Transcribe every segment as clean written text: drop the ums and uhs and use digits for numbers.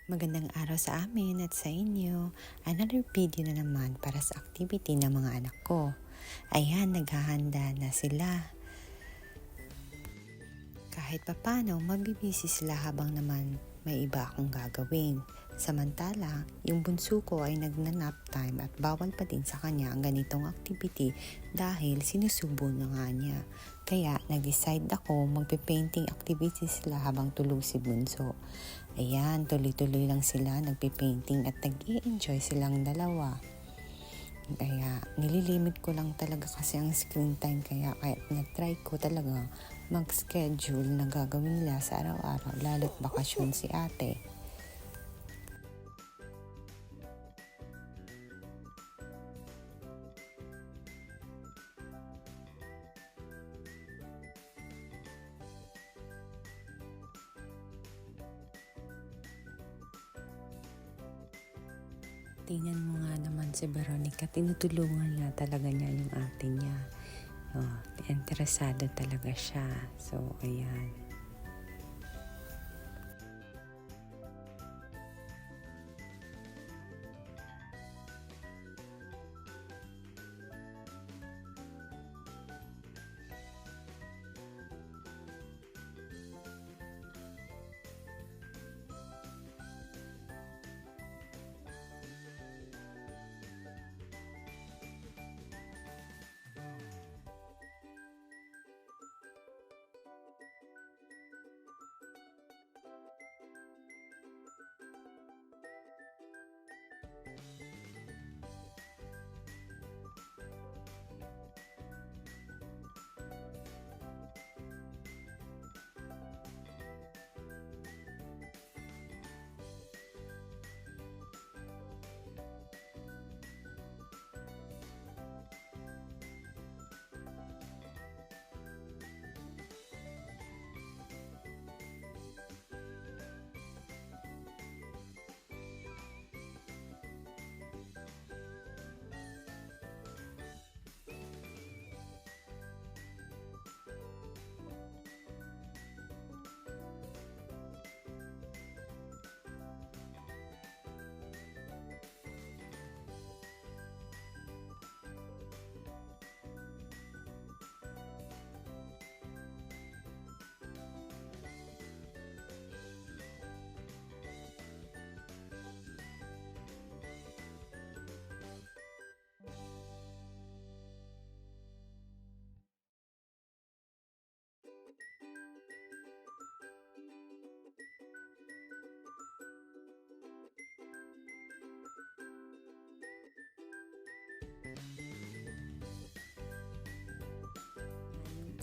Magandang araw sa amin at sa inyo. Another video na naman para sa activity ng mga anak ko. Ayan, naghahanda na sila. Kahit papano, mabibisi sila habang naman may iba akong gagawin. Samantala, yung bunso ko ay nag-nap time at bawal pa din sa kanya ang ganitong activity dahil sinusubo na nga niya. Kaya nag-decide ako magpe-painting activities sila habang tulog si bunso. Ayan, tuloy-tuloy lang sila nagpe-painting at nag-i-enjoy silang dalawa. Kaya nililimit ko lang talaga kasi ang screen time kaya nag-try ko talaga mag-schedule na gagawin nila sa araw-araw lalo't bakasyon si ate. Tingnan mo nga naman si Veronica, tinutulungan nga talaga niya yung ate niya. Oh, interesado talaga siya. So, ayan.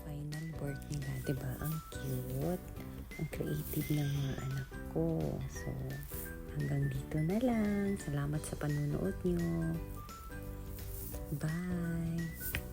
Final work nila, diba? Ang cute, ang creative ng mga anak ko. So, hanggang dito na lang. Salamat sa panunood nyo. Bye!